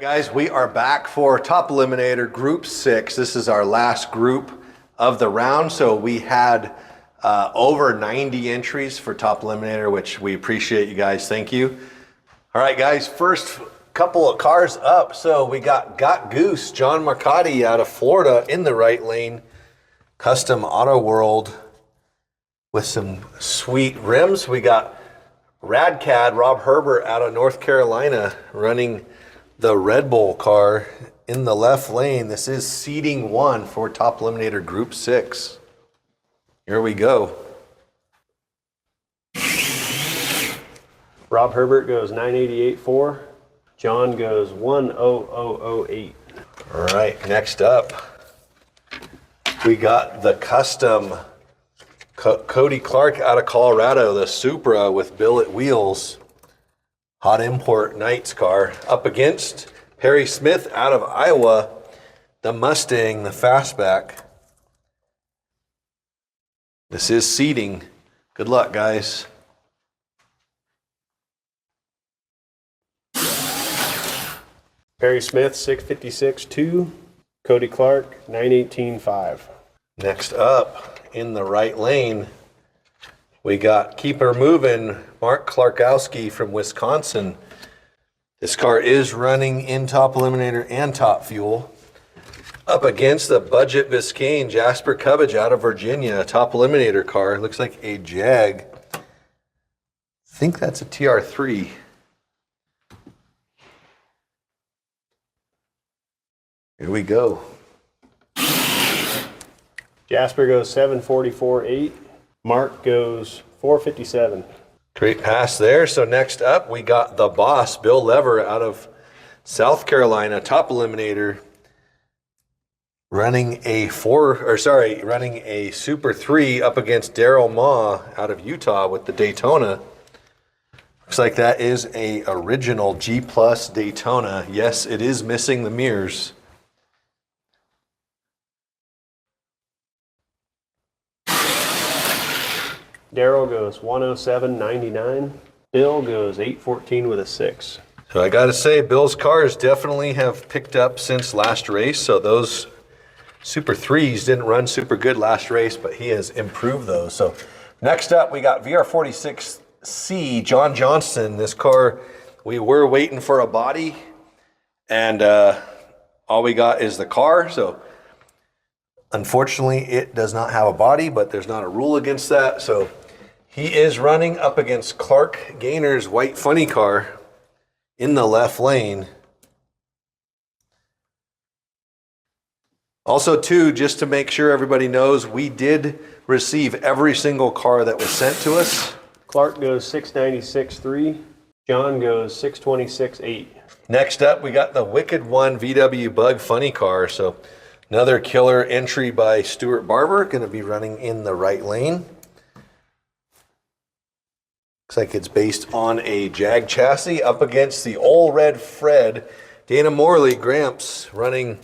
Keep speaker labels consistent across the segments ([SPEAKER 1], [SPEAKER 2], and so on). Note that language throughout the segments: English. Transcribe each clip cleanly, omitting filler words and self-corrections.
[SPEAKER 1] Guys, we are back for Top Eliminator Group 6. This is our last group of the round. So we had over 90 entries for Top Eliminator, which we appreciate you guys. Thank you. All right, guys, first couple of cars up. So we got Goose, John Marcotte out of Florida in the right lane. Custom Auto World with some sweet rims. We got Radcad, Rob Herbert out of North Carolina running the Red Bull car in the left lane. This is seating 1 for Top Eliminator Group 6. Here we go.
[SPEAKER 2] Rob Herbert goes 988.4. John goes 10008.
[SPEAKER 1] All right, next up, we got the custom Cody Clark out of Colorado, the Supra with billet wheels. Hot import Knights car up against Perry Smith out of Iowa, the Mustang, the fastback. This is seating. Good luck, guys.
[SPEAKER 2] Perry Smith 656.2. Cody Clark 918.5.
[SPEAKER 1] Next up in the right lane, we got Keep Her Moving, Mark Klarkowski from Wisconsin. This car is running in Top Eliminator and Top Fuel. Up against the Budget Biscayne, Jasper Cubbage out of Virginia, a Top Eliminator car. Looks like a Jag. I think that's a TR3. Here we go.
[SPEAKER 2] Jasper goes 744.8. Mark goes 457.
[SPEAKER 1] Great pass there. So next up, we got the boss, Bill Lever out of South Carolina, Top Eliminator, running a Super 3 up against Darryl Maw out of Utah with the Daytona. Looks like that is a original G Plus Daytona. Yes, it is missing the mirrors.
[SPEAKER 2] Darryl goes 107.99. Bill goes 814 with a 6.
[SPEAKER 1] So I got to say, Bill's cars definitely have picked up since last race. So those Super 3s didn't run super good last race, but he has improved those. So next up, we got VR46C, John Johnston. This car, we were waiting for a body, and all we got is the car. So unfortunately, it does not have a body, but there's not a rule against that. So he is running up against Clark Gaynor's white funny car in the left lane. Also, too, just to make sure everybody knows, we did receive every single car that was sent to us.
[SPEAKER 2] Clark goes 696.3. John goes 626.8.
[SPEAKER 1] Next up, we got the Wicked One VW Bug funny car. So another killer entry by Stuart Barber, going to be running in the right lane. Looks like it's based on a Jag chassis up against the Old Red Fred, Dana Morley, Gramps, running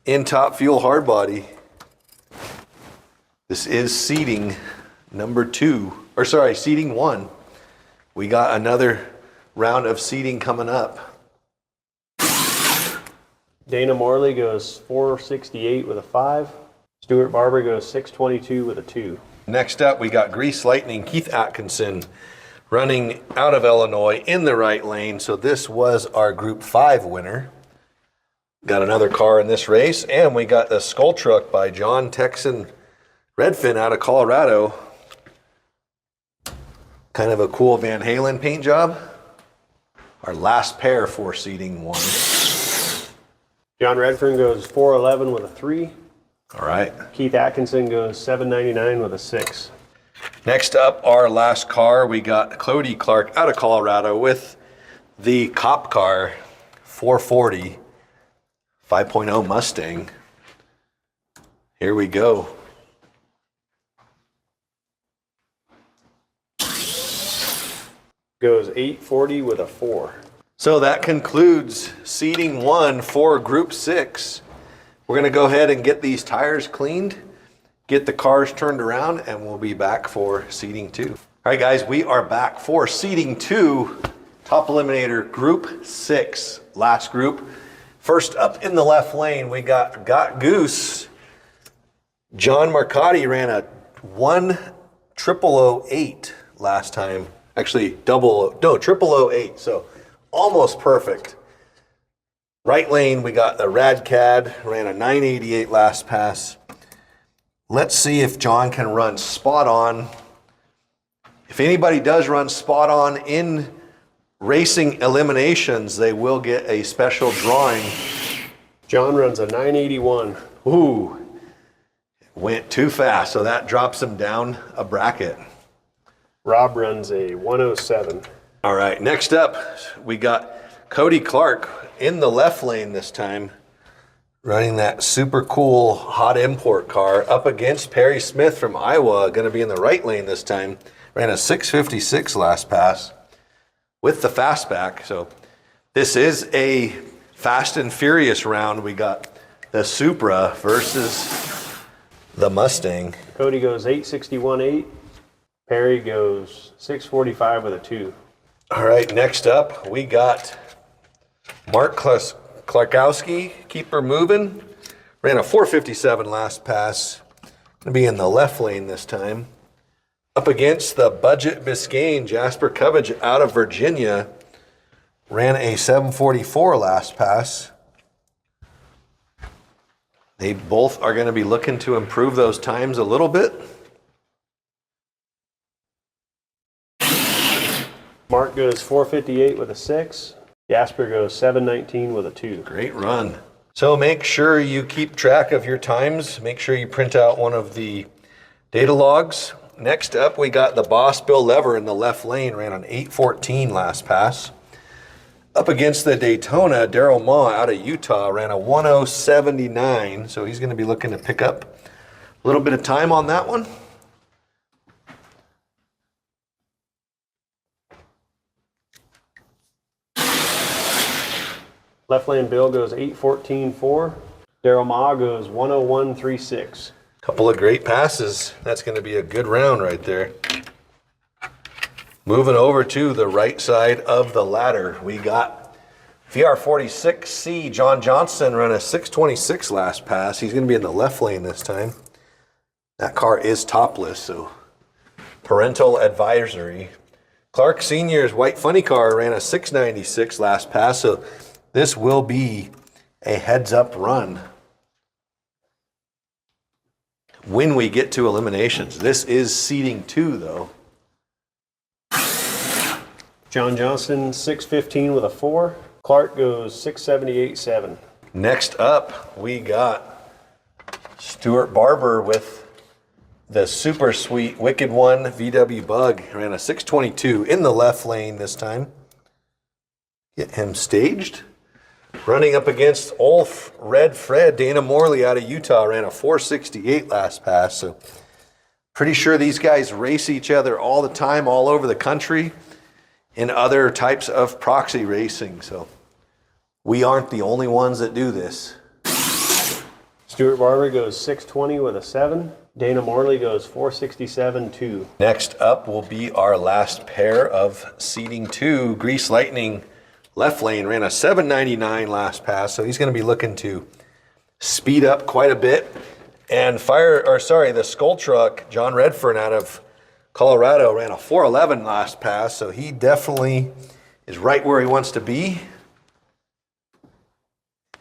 [SPEAKER 1] in Top Fuel hardbody. This is seating seating 1. We got another round of seating coming up.
[SPEAKER 2] Dana Morley goes 468 with a 5. Stuart Barber goes 622 with a 2.
[SPEAKER 1] Next up, we got Grease Lightning, Keith Atkinson, running out of Illinois in the right lane. So this was our Group 5 winner. Got another car in this race, and we got the Skull Truck by John Texan Redfern out of Colorado. Kind of a cool Van Halen paint job. Our last pair for seating 1.
[SPEAKER 2] John Redfern goes 411 with a 3.
[SPEAKER 1] All right.
[SPEAKER 2] Keith Atkinson goes 799 with a 6.
[SPEAKER 1] Next up, our last car, we got Cody Clark out of Colorado with the Cop car 440 5.0 Mustang. Here we go.
[SPEAKER 2] Goes 840 with a 4.
[SPEAKER 1] So that concludes seating 1 for Group 6. We're going to go ahead and get these tires cleaned, get the cars turned around, and we'll be back for seating 2. All right, guys, we are back for seating 2, Top Eliminator Group 6. Last group. First up in the left lane, we got Goose. John Marcotte ran a 10008 last time. Actually, 0008, so almost perfect. Right lane, we got the Rad Cad, ran a 988 last pass. Let's see if John can run spot on. If anybody does run spot on in racing eliminations, they will get a special drawing.
[SPEAKER 2] John runs a 981.
[SPEAKER 1] Ooh, went too fast, so that drops him down a bracket.
[SPEAKER 2] Rob runs a 107.
[SPEAKER 1] All right, next up, we got Cody Clark in the left lane this time, running that super cool hot import car up against Perry Smith from Iowa, going to be in the right lane this time. Ran a 656 last pass with the fastback. So this is a fast and furious round. We got the Supra versus the Mustang.
[SPEAKER 2] Cody goes 861.8. Perry goes 645 with a 2.
[SPEAKER 1] All right, next up, we got Mark Klarkowski, keep her moving. Ran a 457 last pass. Gonna be in the left lane this time. Up against the budget Biscayne, Jasper Cubbage out of Virginia. Ran a 744 last pass. They both are gonna be looking to improve those times a little bit.
[SPEAKER 2] Mark goes 458 with a 6. Jasper goes 719 with a 2.
[SPEAKER 1] Great run. So make sure you keep track of your times. Make sure you print out one of the data logs. Next up, we got the Boss Bill Lever in the left lane, ran an 814 last pass. Up against the Daytona, Darryl Maw out of Utah ran a 1079, so he's going to be looking to pick up a little bit of time on that one.
[SPEAKER 2] Left lane Bill goes 814.4. Darryl Maw goes 101.36.
[SPEAKER 1] Couple of great passes. That's going to be a good round right there. Moving over to the right side of the ladder, we got VR46C John Johnston run a 626 last pass. He's going to be in the left lane this time. That car is topless, so parental advisory. Clark Sr.'s white funny car ran a 696 last pass, so this will be a heads-up run when we get to eliminations. This is seeding 2, though.
[SPEAKER 2] John Johnston 615 with a 4. Clark goes 678.7.
[SPEAKER 1] Next up, we got Stuart Barber with the super sweet Wicked One VW Bug. Ran a 622 in the left lane this time. Get him staged. Running up against Ulf Red Fred, Dana Morley out of Utah, ran a 468 last pass. So pretty sure these guys race each other all the time, all over the country in other types of proxy racing. So we aren't the only ones that do this.
[SPEAKER 2] Stuart Barber goes 620 with a 7. Dana Morley goes 467.2.
[SPEAKER 1] Next up will be our last pair of seeding 2. Grease Lightning left lane ran a 799 last pass, so he's going to be looking to speed up quite a bit. And the Skull Truck, John Redfern out of Colorado, ran a 411 last pass, so he definitely is right where he wants to be.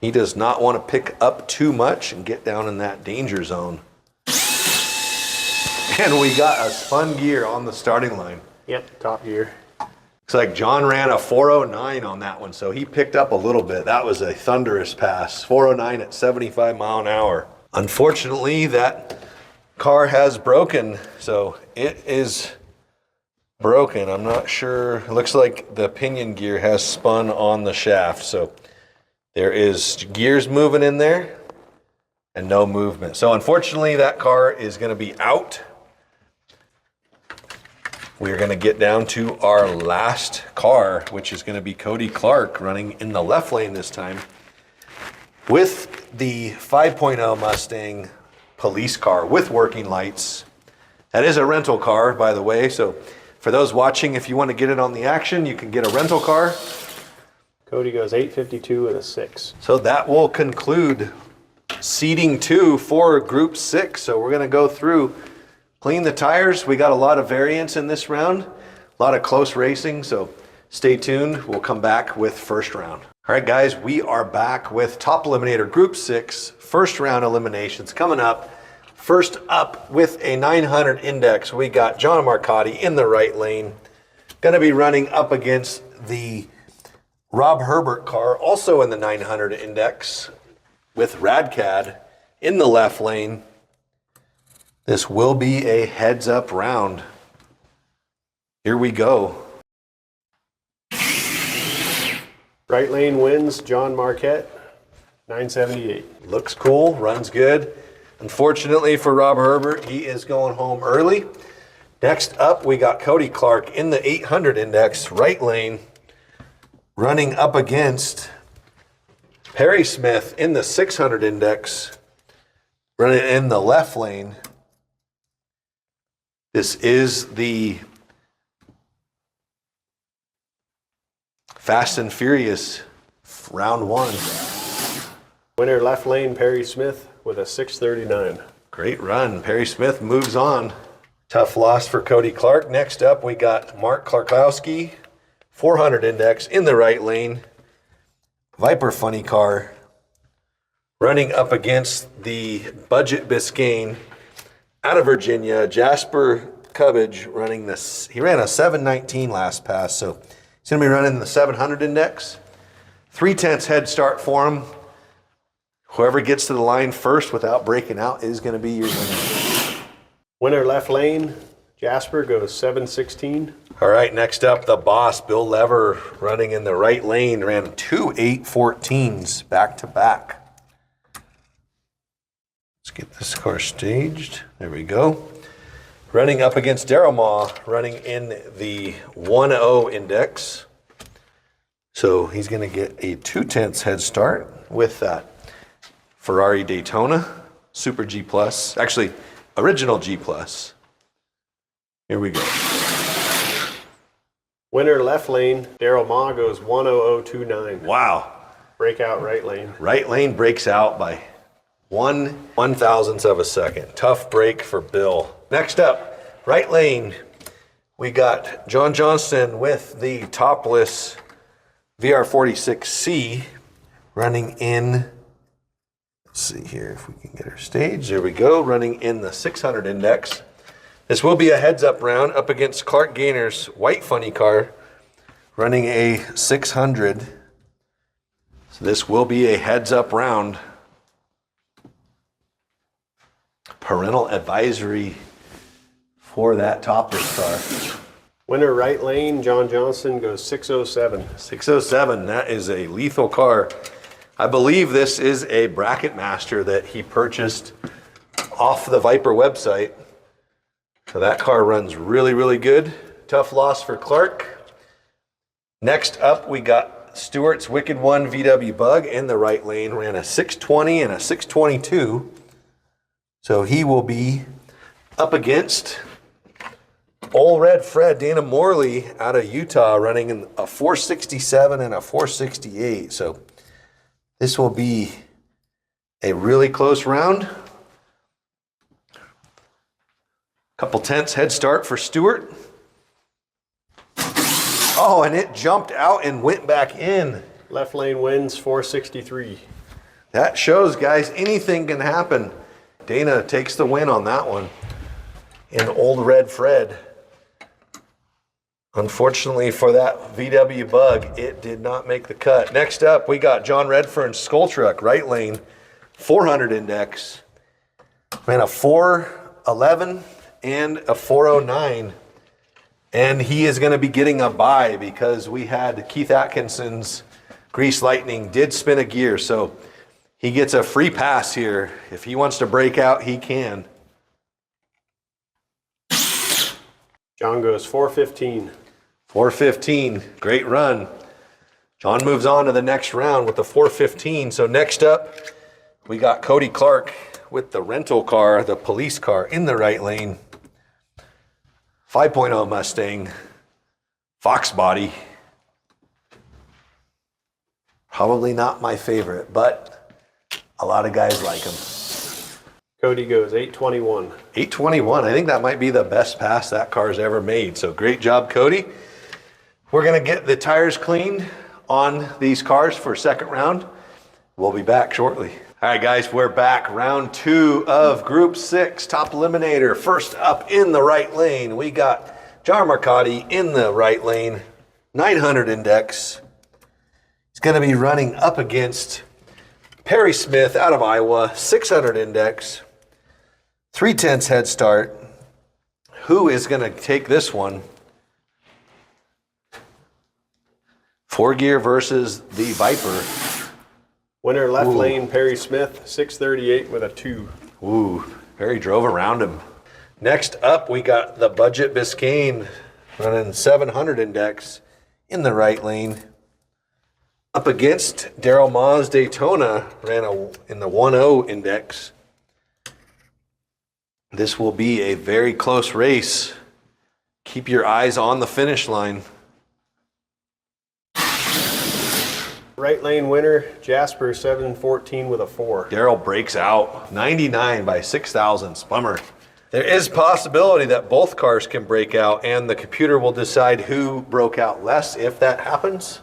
[SPEAKER 1] He does not want to pick up too much and get down in that danger zone. And we got a spun gear on the starting line.
[SPEAKER 2] Yep, top gear.
[SPEAKER 1] Looks like John ran a 409 on that one, so he picked up a little bit. That was a thunderous pass. 409 at 75 mile an hour. Unfortunately, that car has broken, so it is broken. I'm not sure. It looks like the pinion gear has spun on the shaft, so there is gears moving in there and no movement. So unfortunately, that car is going to be out. We're going to get down to our last car, which is going to be Cody Clark running in the left lane this time with the 5.0 Mustang police car with working lights. That is a rental car, by the way. So for those watching, if you want to get it on the action, you can get a rental car.
[SPEAKER 2] Cody goes 852 with a 6.
[SPEAKER 1] So that will conclude seeding 2 for Group 6. So we're going to go through, clean the tires. We got a lot of variance in this round, a lot of close racing. So stay tuned. We'll come back with first round. All right, guys, we are back with Top Eliminator Group 6, first round eliminations coming up. First up with a 900 index, we got John Marcotte in the right lane. Going to be running up against the Rob Herbert car, also in the 900 index, with Radcad in the left lane. This will be a heads-up round. Here we go.
[SPEAKER 2] Right lane wins John Marcotte, 978.
[SPEAKER 1] Looks cool, runs good. Unfortunately for Rob Herbert, he is going home early. Next up, we got Cody Clark in the 800 index, right lane, running up against Perry Smith in the 600 index, running in the left lane. This is the Fast and Furious round 1.
[SPEAKER 2] Winner left lane, Perry Smith with a 639.
[SPEAKER 1] Great run. Perry Smith moves on. Tough loss for Cody Clark. Next up, we got Mark Klarkowski, 400 index in the right lane. Viper funny car running up against the Budget Biscayne out of Virginia. Jasper Cubbage running this. He ran a 719 last pass, so he's going to be running the 700 index. 3/10 head start for him. Whoever gets to the line first without breaking out is going to be your winner.
[SPEAKER 2] Winner left lane, Jasper goes 716.
[SPEAKER 1] All right, next up, the boss, Bill Lever, running in the right lane, ran 2 814s back to back. Let's get this car staged. There we go. Running up against Darryl Maw, running in the 1-0 index. So he's going to get a 2/10 head start with that Ferrari Daytona, Super G+, actually original G+. Here we go.
[SPEAKER 2] Winner left lane, Darryl Maw goes 10029.
[SPEAKER 1] Wow.
[SPEAKER 2] Breakout right lane.
[SPEAKER 1] Right lane breaks out by 1/1000th of a second. Tough break for Bill. Next up, right lane, we got John Johnston with the topless VR46C running in. Let's see here if we can get her staged. There we go, running in the 600 index. This will be a heads-up round up against Clark Gaynor's white funny car, running a 600. So this will be a heads-up round. Parental advisory for that topless car.
[SPEAKER 2] Winner right lane, John Johnston goes 607.
[SPEAKER 1] 607, that is a lethal car. I believe this is a bracket master that he purchased off the Viper website. So that car runs really, really good. Tough loss for Clark. Next up, we got Stuart's Wicked One VW Bug in the right lane. Ran a 620 and a 622. So he will be up against Old Red Fred, Dana Morley out of Utah, running in a 467 and a 468. So this will be a really close round. Couple tenths head start for Stuart. Oh, and it jumped out and went back in.
[SPEAKER 2] Left lane wins 463.
[SPEAKER 1] That shows, guys, anything can happen. Dana takes the win on that one. And Old Red Fred. Unfortunately for that VW Bug, it did not make the cut. Next up, we got John Redfern's Skull Truck, right lane, 400 index. Ran a 411 and a 409. And he is going to be getting a bye because we had Keith Atkinson's Grease Lightning did spin a gear. So he gets a free pass here. If he wants to break out, he can.
[SPEAKER 2] John goes 415.
[SPEAKER 1] 415, great run. John moves on to the next round with the 415. So next up, we got Cody Clark with the rental car, the police car in the right lane. 5.0 Mustang, Fox body. Probably not my favorite, but a lot of guys like them.
[SPEAKER 2] Cody goes 821.
[SPEAKER 1] 821. I think that might be the best pass that car's ever made. So great job, Cody. We're going to get the tires cleaned on these cars for second round. We'll be back shortly. All right, guys, we're back. Round 2 of Group 6, Top Eliminator. First up in the right lane, we got John Marcotte in the right lane, 900 index. He's going to be running up against Perry Smith out of Iowa, 600 index, 3/10 head start. Who is going to take this one? 4-gear versus the Viper.
[SPEAKER 2] Winner left lane, Perry Smith, 638 with a 2.
[SPEAKER 1] Ooh, Perry drove around him. Next up, we got the Budget Biscayne running 700 index in the right lane. Up against Darryl Maw's Daytona, ran in the 1.0 index. This will be a very close race. Keep your eyes on the finish line.
[SPEAKER 2] Right lane winner, Jasper, 714 with a 4.
[SPEAKER 1] Darryl breaks out, 99 by 6 thousandths. Bummer. There is possibility that both cars can break out, and the computer will decide who broke out less if that happens.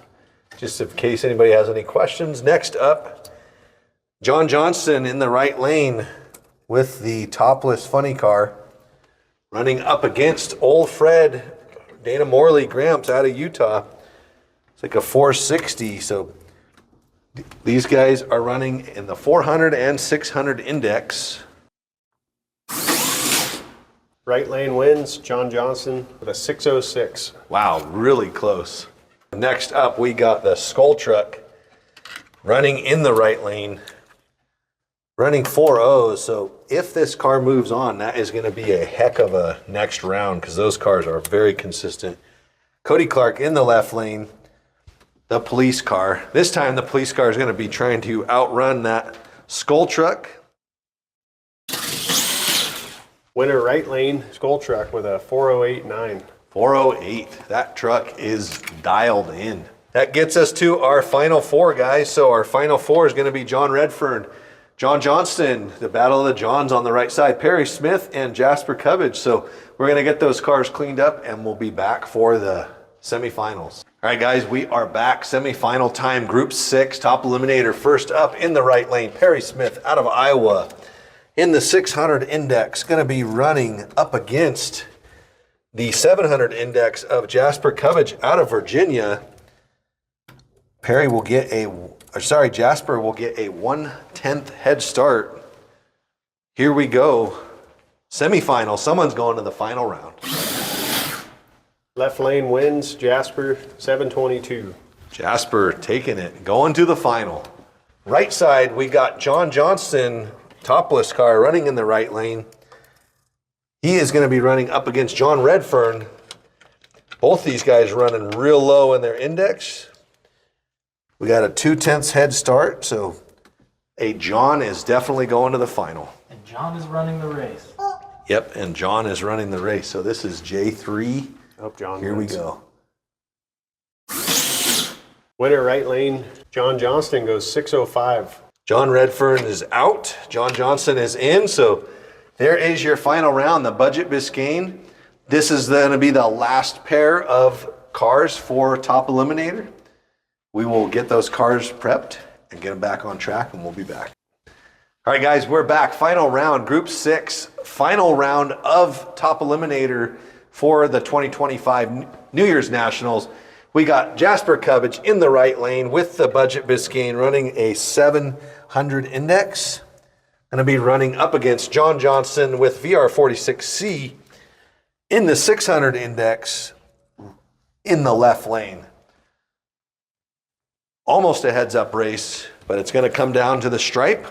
[SPEAKER 1] Just in case anybody has any questions. Next up, Johnston in the right lane with the topless funny car, running up against old Fred, Dana Morley Gramps out of Utah. It's like a 460, so these guys are running in the 400 and 600 index.
[SPEAKER 2] Right lane wins, Johnston with a 606.
[SPEAKER 1] Wow, really close. Next up, we got the Skull Truck running in the right lane, running 4.0. So if this car moves on, that is going to be a heck of a next round because those cars are very consistent. Cody Clark in the left lane, the police car. This time the police car is going to be trying to outrun that Skull Truck.
[SPEAKER 2] Winner right lane, Skull Truck with a 408.9.
[SPEAKER 1] 408. That truck is dialed in. That gets us to our final 4, guys. So our final 4 is going to be John Redfern, Johnston, the Battle of the Johns on the right side, Perry Smith, and Jasper Cubbage. So we're going to get those cars cleaned up, and we'll be back for the semifinals. All right, guys, we are back. Semifinal time, Group 6, Top Eliminator. First up in the right lane, Perry Smith out of Iowa in the 600 index, going to be running up against the 700 index of Jasper Cubbage out of Virginia. Jasper will get a 1/10 head start. Here we go. Semifinal. Someone's going to the final round.
[SPEAKER 2] Left lane wins, Jasper, 722.
[SPEAKER 1] Jasper taking it, going to the final. Right side, we got Johnston, topless car, running in the right lane. He is going to be running up against John Redfern. Both these guys running real low in their index. We got a 2/10 head start, so John is definitely going to the final.
[SPEAKER 3] And John is running the race.
[SPEAKER 1] Yep, and John is running the race. So this is J3.
[SPEAKER 2] Hope John
[SPEAKER 1] Here
[SPEAKER 2] wins.
[SPEAKER 1] we go.
[SPEAKER 2] Winner right lane, Johnston goes 605.
[SPEAKER 1] John Redfern is out. Johnston is in. So there is your final round, the Budget Biscayne. This is going to be the last pair of cars for Top Eliminator. We will get those cars prepped and get them back on track, and we'll be back. All right, guys, we're back. Final round, Group 6, final round of Top Eliminator for the 2025 New Year's Nationals. We got Jasper Cubbage in the right lane with the Budget Biscayne running a 700 index. Going to be running up against Johnston with VR46C in the 600 index in the left lane. Almost a heads-up race, but it's going to come down to the stripe.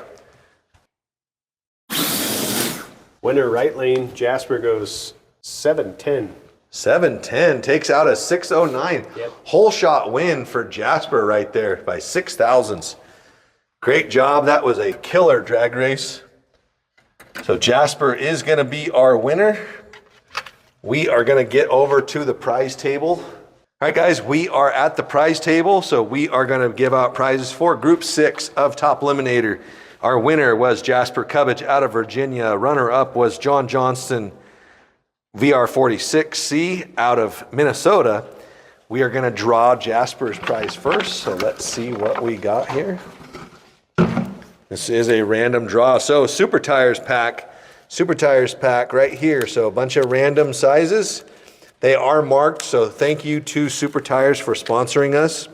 [SPEAKER 2] Winner right lane, Jasper goes 710.
[SPEAKER 1] 710 takes out a 609.
[SPEAKER 2] Yep.
[SPEAKER 1] Whole shot win for Jasper right there by 6 thousandths. Great job. That was a killer drag race. So Jasper is going to be our winner. We are going to get over to the prize table. All right, guys, we are at the prize table, so we are going to give out prizes for Group 6 of Top Eliminator. Our winner was Jasper Cubbage out of Virginia. Runner-up was Johnston VR46C out of Minnesota. We are going to draw Jasper's prize first, so let's see what we got here. This is a random draw. So Super Tires pack right here. So a bunch of random sizes. They are marked, so thank you to Super Tires for sponsoring us.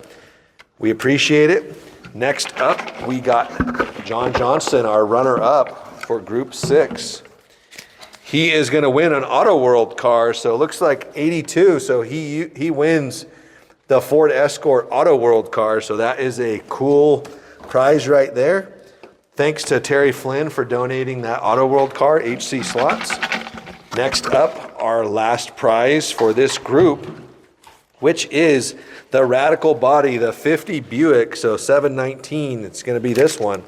[SPEAKER 1] We appreciate it. Next up, we got Johnston, our runner-up for Group 6. He is going to win an Auto World car, so it looks like 82, so he wins the Ford Escort Auto World car, so that is a cool prize right there. Thanks to Terry Flynn for donating that Auto World car, HC Slots. Next up, our last prize for this group, which is the Radical Body, the 50 Buick, so 719, it's going to be this one.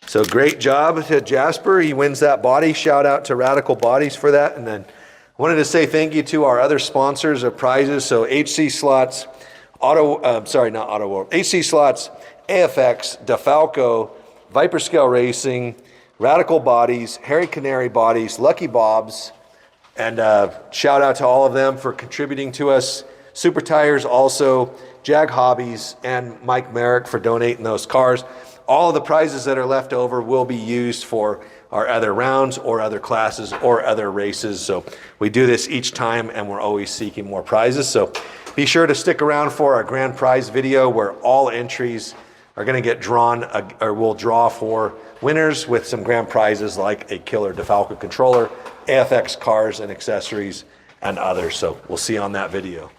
[SPEAKER 1] So great job to Jasper, he wins that body. Shout out to Radical Bodies for that. And then I wanted to say thank you to our other sponsors of prizes, so HC Slots, HC Slots, AFX, Difalco, Viper Scale Racing, Radical Bodies, Harry Canary Bodies, Lucky Bob's, and shout out to all of them for contributing to us. Super Tires also, Jag Hobbies, and Mike Merrick for donating those cars. All of the prizes that are left over will be used for our other rounds or other classes or other races. So we do this each time and we're always seeking more prizes. So be sure to stick around for our grand prize video where all entries are going to get drawn, or we'll draw for winners with some grand prizes like a killer Difalco controller, AFX cars and accessories, and others. So we'll see you on that video.